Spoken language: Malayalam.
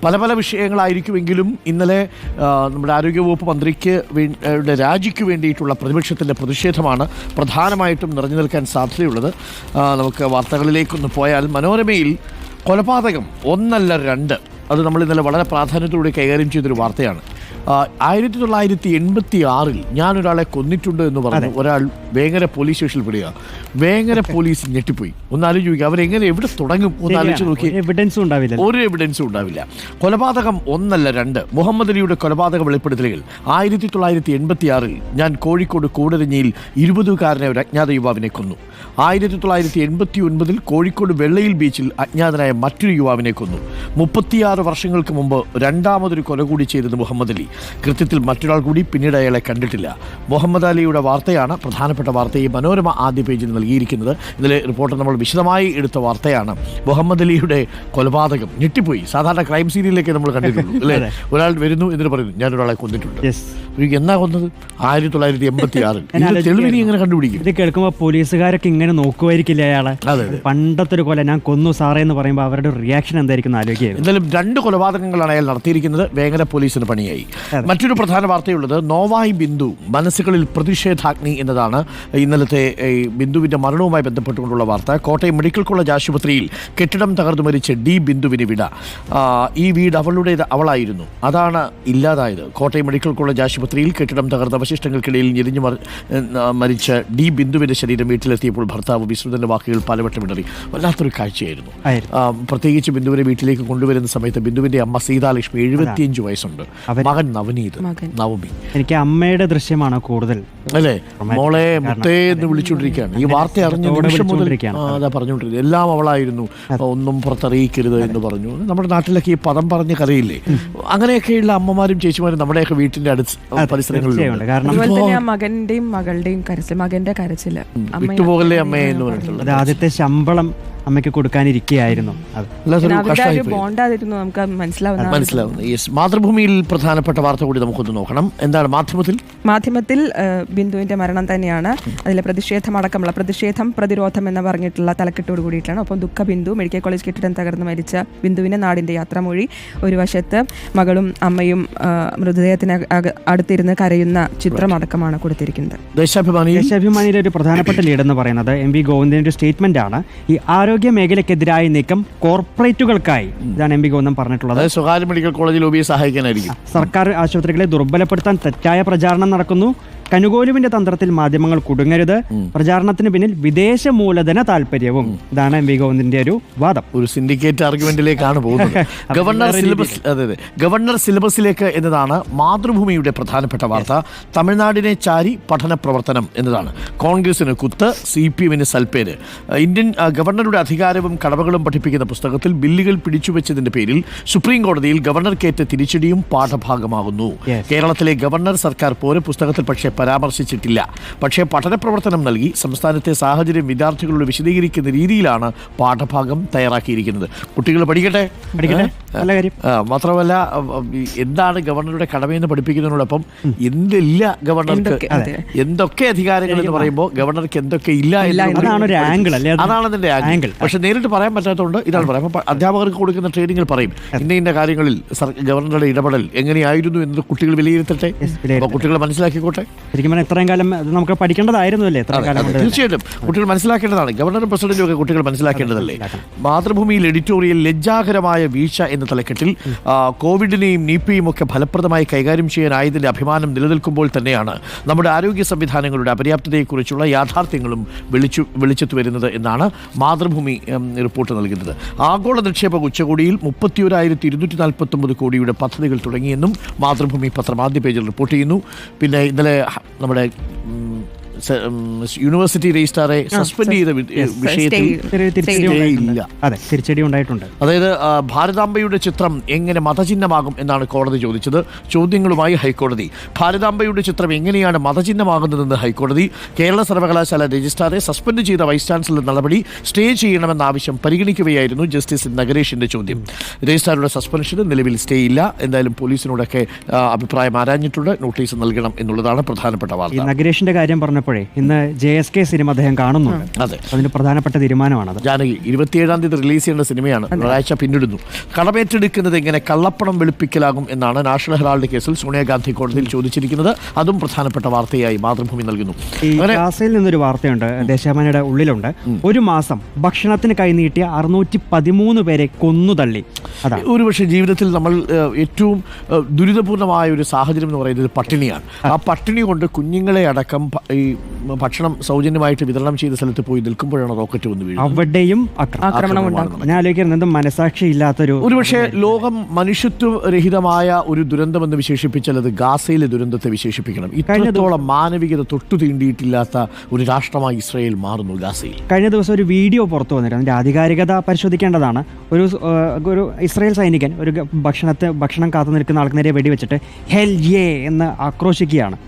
പല പല വിഷയങ്ങളായിരിക്കുമെങ്കിലും ഇന്നലെ നമ്മുടെ ആരോഗ്യവകുപ്പ് മന്ത്രിക്ക് രാജിക്ക് വേണ്ടിയിട്ടുള്ള പ്രതിപക്ഷത്തിൻ്റെ പ്രതിഷേധമാണ് പ്രധാനമായിട്ടും നിറഞ്ഞു നിൽക്കാൻ സാധ്യതയുള്ളത്. നമുക്ക് വാർത്തകളിലേക്കൊന്ന് പോയാൽ മനോരമയിൽ കൊലപാതകം 1 അല്ല 2, അത് നമ്മൾ ഇന്നലെ വളരെ പ്രാധാന്യത്തോടെ കൈകാര്യം ചെയ്തൊരു വാർത്തയാണ്. 1986 ഞാനൊരാളെ കൊന്നിട്ടുണ്ട് എന്ന് പറഞ്ഞു ഒരാൾ വേങ്ങര പോലീസ് സ്റ്റേഷനിൽ പെടുക. വേങ്ങര പോലീസ് ഞെട്ടിപ്പോയി. ഒന്നാലോചിച്ച് നോക്കി, അവരെങ്ങനെ എവിടെ തുടങ്ങും? ഒന്നാലോചിച്ച് നോക്കി, ഒരു എവിഡൻസും ഉണ്ടാവില്ല. കൊലപാതകം 1 അല്ല 2. മുഹമ്മദ് അലിയുടെ കൊലപാതക വെളിപ്പെടുത്തലുകൾ. 1986 ഞാൻ കോഴിക്കോട് കൂടരഞ്ഞിയിൽ 20-കാരനെ ഒരു അജ്ഞാത യുവാവിനെ കൊന്നു. 1989 കോഴിക്കോട് വെള്ളയിൽ ബീച്ചിൽ അജ്ഞാതനായ മറ്റൊരു യുവാവിനെ കൊന്നു. 36 വർഷങ്ങൾക്ക് മുമ്പ് രണ്ടാമതൊരു കൊല കൂടി ചെയ്തത് മുഹമ്മദ് അലി. കൃത്യത്തിൽ മറ്റൊരാൾ കൂടി, പിന്നീട് അയാളെ കണ്ടിട്ടില്ല. മുഹമ്മദ് അലിയുടെ വാർത്തയാണ് പ്രധാനപ്പെട്ട വാർത്ത ഈ മനോരമ ആദ്യ പേജിൽ നൽകിയിരിക്കുന്നത്. ഇതിലെ റിപ്പോർട്ടർ നമ്മൾ വിശദമായി എടുത്ത വാർത്തയാണ്. മുഹമ്മദ് അലിയുടെ കൊലപാതകം ഞെട്ടിപ്പോയി. സാധാരണ ക്രൈം സീനിലേക്ക് നമ്മൾ കണ്ടിട്ടുള്ളൂ അല്ലേ? ഒരാൾ വരുന്നു എന്നിട്ട് പറയുന്നു ഞാനൊരാളെ കൊന്നിട്ടുണ്ട്. എന്നാ കൊന്നത്? 1986. തെളിവിനി എങ്ങനെ കണ്ടുപിടിക്കും? ഇത് കേൾക്കുമ്പോൾ പോലീസുകാരൊക്കെ ഇങ്ങനെ നോക്കുമായിരിക്കില്ല അയാളെ. പണ്ടത്തെ ഒരു കൊല ഞാൻ കൊന്നു സാറേ എന്ന് പറയുമ്പോൾ അവരുടെ റിയാക്ഷൻ എന്തായിരിക്കും ആലോചിക്കുക. എന്തായാലും 2 കൊലപാതകങ്ങളാണ് അയാൾ നടത്തിയിരിക്കുന്നത്. വേങ്ങര പോലീസിന് പണിയായി. മറ്റൊരു പ്രധാന വാർത്തയുള്ളത് നോവായി ബിന്ദു മനസ്സുകളിൽ പ്രതിഷേധാഗ്നി എന്നതാണ്. ഇന്നലത്തെ ബിന്ദുവിന്റെ മരണവുമായി ബന്ധപ്പെട്ടുകൊണ്ടുള്ള വാർത്ത. കോട്ടയം മെഡിക്കൽ കോളേജ് ആശുപത്രിയിൽ കെട്ടിടം തകർന്നു മരിച്ച ഡി ബിന്ദുവിന് വിട. ഈ വീട് അവളായിരുന്നു, അതാണ് ഇല്ലാതായത്. കോട്ടയം മെഡിക്കൽ കോളേജ് ആശുപത്രിയിൽ കെട്ടിടം തകർന്ന അവശിഷ്ടങ്ങൾക്കിടയിൽ ഞെരിഞ്ഞു മരിച്ച ഡി ബിന്ദുവിന്റെ ശരീരം വീട്ടിലെത്തിയപ്പോൾ ഭർത്താവ് വിശ്രുതന്റെ വാക്കുകൾ പലവട്ടം ഇടറി. വല്ലാത്തൊരു കാഴ്ചയായിരുന്നു. പ്രത്യേകിച്ച് ബിന്ദുവിനെ വീട്ടിലേക്ക് കൊണ്ടുവരുന്ന സമയത്ത് ബിന്ദുവിന്റെ അമ്മ സീതാലക്ഷ്മി 75 വയസ്സുണ്ട്. മകൻ നവമി. എനിക്ക് അമ്മയുടെ ദൃശ്യമാണ് കൂടുതൽ അല്ലേ? മോളെ മുത്തേ എന്ന് വിളിച്ചുകൊണ്ടിരിക്കുകയാണ്. ഈ വാർത്ത അറിഞ്ഞ നിമിഷം മുതൽ അതാ പറഞ്ഞുകൊണ്ടിരിക്കുന്നത്. എല്ലാം അവളായിരുന്നു, ഒന്നും പുറത്തറിയിക്കരുത് എന്ന് പറഞ്ഞു. നമ്മുടെ നാട്ടിലൊക്കെ ഈ പദം പറഞ്ഞ് കറിയില്ലേ? അങ്ങനെയൊക്കെയുള്ള അമ്മമാരും ചേച്ചിമാരും നമ്മുടെയൊക്കെ വീട്ടിന്റെ പരിസരങ്ങളിലുണ്ട്. കാരണം മകന്റെയും മകളുടെയും കരച്ചിൽ, മകന്റെ കരച്ചില് വിട്ടുപോകല്ലേ അമ്മയെ എന്ന് പറഞ്ഞിട്ടുള്ളത്. ആദ്യത്തെ ശമ്പളം അമ്മയ്ക്ക് കൊടുക്കാനിരിക്കുകയായിരുന്നു. മനസ്സിലാവുന്നു. മാതൃഭൂമിയിൽ പ്രധാനപ്പെട്ട വാർത്ത കൂടി നമുക്കൊന്ന് നോക്കണം. എന്താണ് മാധ്യമത്തിൽ? ബിന്ദുവിന്റെ മരണം തന്നെയാണ്. അതിലെ പ്രതിഷേധമടക്കമുള്ള പ്രതിരോധം എന്ന് പറഞ്ഞിട്ടുള്ള തലക്കെട്ടോട് കൂടിയിട്ടാണ്. ഒപ്പം ദുഃഖ ബിന്ദു, മെഡിക്കൽ കോളേജ് കെട്ടിടം തകർന്ന് മരിച്ച ബിന്ദുവിന്റെ നാടിന്റെ യാത്രാമൊഴി. ഒരു വശത്ത് മകളും അമ്മയും മൃതദേഹത്തിന് അടുത്തിരുന്ന് കരയുന്ന ചിത്രം അടക്കമാണ് കൊടുത്തിരിക്കുന്നത്. ദേശാഭിമാനിയിലെ ഒരു പ്രധാനപ്പെട്ട ലീഡെന്ന് പറയുന്നത് എം വി ഗോവിന്ദന്റെ ഒരു സ്റ്റേറ്റ്മെന്റ് ആണ്. ഈ ആരോഗ്യ മേഖലയ്ക്കെതിരായ നീക്കം കോർപ്പറേറ്റുകൾക്കായി, ഇതാണ് എം പി ഗോവിന്ദൻ പറഞ്ഞിട്ടുള്ളത്. സ്വകാര്യ മെഡിക്കൽ കോളേജിൽ സഹായിക്കാനായിരിക്കും. സർക്കാർ ആശുപത്രികളെ ദുർബലപ്പെടുത്താൻ തെറ്റായ പ്രചാരണം നടക്കുന്നു. കനുകോലുവിന്റെ തന്ത്രത്തിൽ മാധ്യമങ്ങൾ കുടുങ്ങരുത്. പ്രചാരണത്തിന് പിന്നിൽ വിദേശ മൂലധന താല്പര്യവും. ഇതാണ് എം വി ഗോവിന്ദന്റെ ഒരു വാദം. ഒരു സിൻഡിക്കേറ്റ് ആർഗ്യുമെന്റിലേക്കാണ് പോകുന്നത്. ഗവർണർ സിലബസിലേക്ക് എന്നതാണ് മാതൃഭൂമിയുടെ പ്രധാനപ്പെട്ട വാർത്ത. തമിഴ്നാടിനെ ചാരി പഠന പ്രവർത്തനം എന്നതാണ്. കോൺഗ്രസിന് കുത്ത്, CPM-ന് സൽപ്പേര്. ഇന്ത്യൻ ഗവർണറുടെ അധികാരവും കടമകളും പഠിപ്പിക്കുന്ന പുസ്തകത്തിൽ ബില്ലുകൾ പിടിച്ചുവെച്ചതിന്റെ പേരിൽ സുപ്രീം കോടതിയിൽ ഗവർണർക്കേറ്റ തിരിച്ചടിയും പാഠഭാഗമാകുന്നു. കേരളത്തിലെ ഗവർണർ സർക്കാർ പോരെ പുസ്തകത്തിൽ പക്ഷേ പരാമർശിച്ചിട്ടില്ല. പക്ഷേ പഠന പ്രവർത്തനം നൽകി സംസ്ഥാനത്തെ സാഹചര്യം വിദ്യാർത്ഥികളോട് വിശദീകരിക്കുന്ന രീതിയിലാണ് പാഠഭാഗം തയ്യാറാക്കിയിരിക്കുന്നത്. കുട്ടികൾ പഠിക്കട്ടെ. മാത്രമല്ല എന്താണ് ഗവർണറുടെ കടമയെന്ന് പഠിപ്പിക്കുന്നതിനോടൊപ്പം എന്തില്ല ഗവർണർക്ക്, എന്തൊക്കെ അധികാരങ്ങൾ എന്ന് പറയുമ്പോൾ ഗവർണർക്ക് എന്തൊക്കെ ഇല്ല അതാണ് അതിന്റെ ആംഗിൾ. പക്ഷെ നേരിട്ട് പറയാൻ പറ്റാത്തതുകൊണ്ട് ഇതാണ് പറയാം. അധ്യാപകർക്ക് കൊടുക്കുന്ന ട്രെയിനിങ്ങിൽ പറയും ഇന്ന കാര്യങ്ങളിൽ ഗവർണറുടെ ഇടപെടൽ എങ്ങനെയായിരുന്നു എന്നത് കുട്ടികൾ വിലയിരുത്തട്ടെ, കുട്ടികൾ മനസ്സിലാക്കിക്കോട്ടെ. ശരിക്കും ഇത്രയും കാലം നമുക്ക് പഠിക്കേണ്ടതായിരുന്നു അല്ലേ? തീർച്ചയായിട്ടും കുട്ടികൾ മനസ്സിലാക്കേണ്ടതാണ്. ഗവർണറും പ്രസിഡന്റും ഒക്കെ കുട്ടികൾ മനസ്സിലാക്കേണ്ടതല്ലേ? മാതൃഭൂമിയിൽ എഡിറ്റോറിയൽ ലജ്ജാകരമായ വീഴ്ച എന്ന തലക്കെട്ടിൽ കോവിഡിനെയും നിപയും ഒക്കെ ഫലപ്രദമായി കൈകാര്യം ചെയ്യാനായതിന്റെ അഭിമാനം നിലനിൽക്കുമ്പോൾ തന്നെയാണ് നമ്മുടെ ആരോഗ്യ സംവിധാനങ്ങളുടെ അപര്യാപ്തതയെക്കുറിച്ചുള്ള യാഥാർത്ഥ്യങ്ങളും വെളിച്ചത്ത് വരുന്നത് എന്നാണ് മാതൃഭൂമി റിപ്പോർട്ട് നൽകുന്നത്. ആഗോള നിക്ഷേപ ഉച്ചകോടിയിൽ 31,249 കോടിയുടെ പദ്ധതികൾ തുടങ്ങിയെന്നും മാതൃഭൂമി പത്രം ആദ്യ പേജിൽ റിപ്പോർട്ട് ചെയ്യുന്നു. പിന്നെ ഇന്നലെ നമ്മുടെ യൂണിവേഴ്സിറ്റി രജിസ്ട്രാറെ സസ്പെൻഡ് ചെയ്ത വിഷയത്തിൽ തിരിച്ചടി ഉണ്ടായിട്ടുണ്ട്. അതായത് ഭാരതാംബയുടെ ചിത്രം എങ്ങനെ മതചിഹ്നമാകും എന്നാണ് കോടതി ചോദിച്ചത്. ചോദ്യങ്ങളുമായി ഹൈക്കോടതി. ഭാരതാംബയുടെ ചിത്രം എങ്ങനെയാണ് മതചിഹ്നമാകുന്നതെന്ന് ഹൈക്കോടതി. കേരള സർവകലാശാല രജിസ്ട്രാറെ സസ്പെൻഡ് ചെയ്ത വൈസ് ചാൻസലർ നടപടി സ്റ്റേ ചെയ്യണമെന്ന ആവശ്യം പരിഗണിക്കുകയായിരുന്നു ജസ്റ്റിസ് നഗരേഷിന്റെ ചോദ്യം. രജിസ്ട്രാറുടെ സസ്പെൻഷന് നിലവിൽ സ്റ്റേ ഇല്ല. എന്തായാലും പോലീസിനോടൊക്കെ അഭിപ്രായം ആരാഞ്ഞിട്ടുണ്ട്. നോട്ടീസ് നൽകണം എന്നുള്ളതാണ് പ്രധാനപ്പെട്ട വാർത്ത. നഗരേഷിന്റെ കാര്യം പറഞ്ഞപ്പോൾ പറഞ്ഞപ്പോഴേ ഇന്ന് JSK സിനിമ അദ്ദേഹം കാണുന്നുണ്ട്. അതെ, അതിന് പ്രധാനപ്പെട്ട തീരുമാനമാണത്. ജാനകി 27-ാം തീയതി റിലീസ് ചെയ്യേണ്ട സിനിമയാണ്, ഒരാഴ്ച പിന്നിടുന്നു. കടമേറ്റെടുക്കുന്നത് എങ്ങനെ കള്ളപ്പണം വെളുപ്പിക്കലാകും എന്നാണ് നാഷണൽ ഹെറാൾഡ് കേസിൽ സോണിയാഗാന്ധി കോടതിയിൽ ചോദിച്ചിരിക്കുന്നത്. അതും പ്രധാനപ്പെട്ട വാർത്തയായി മാതൃഭൂമി നൽകുന്നു. ഈ ഗാസയിൽ നിന്നൊരു വാർത്തയുണ്ട്, ദേശാഭിമാനിയുടെ ഉള്ളിലുണ്ട്. ഒരു മാസം ഭക്ഷണത്തിന് കൈനീട്ടിയ 613 പേരെ കൊന്നുതള്ളി. അതാണ് ഒരുപക്ഷെ ജീവിതത്തിൽ നമ്മൾ ഏറ്റവും ദുരിതപൂർണമായ ഒരു സാഹചര്യം എന്ന് പറയുന്നത് പട്ടിണിയാണ്. ആ പട്ടിണി കൊണ്ട് കുഞ്ഞുങ്ങളെ അടക്കം ഈ ഭക്ഷണം സൗജന്യമായിട്ട് വിതരണം ചെയ്ത സ്ഥലത്ത് പോയി നിൽക്കുമ്പോഴാണ് റോക്കറ്റ് വന്ന് വീഴുന്നത്. അവിടെയും ആക്രമണം ഉണ്ടാകും. ഞാൻ ആലോചിക്കുന്നത് മനസാക്ഷി ഇല്ലാത്തൊരു ഒരുപക്ഷെ ലോകം മനുഷ്യത്വരഹിതമായ ഒരു ദുരന്തമെന്ന് വിശേഷിപ്പിച്ചാൽ അത് ഗാസയിലെ ദുരന്തത്തെ വിശേഷിപ്പിക്കണം. ഇത്രത്തോളം മാനവികത തൊട്ടു തീണ്ടിയിട്ടില്ലാത്ത ഒരു രാഷ്ട്രമായി ഇസ്രായേൽ മാറുന്നു ഗാസയിൽ. കഴിഞ്ഞ ദിവസം ഒരു വീഡിയോ പുറത്തു വന്നിരുന്നു, അതിന്റെ ആധികാരികത പരിശോധിക്കേണ്ടതാണ്. ഒരു ഇസ്രായേൽ സൈനികൻ ഒരു ഭക്ഷണം കാത്തു നിൽക്കുന്ന ആൾക്ക് നേരെ വെടിവെച്ചിട്ട് ഹെൽ യേ എന്ന് ആക്രോശിക്കുകയാണ്.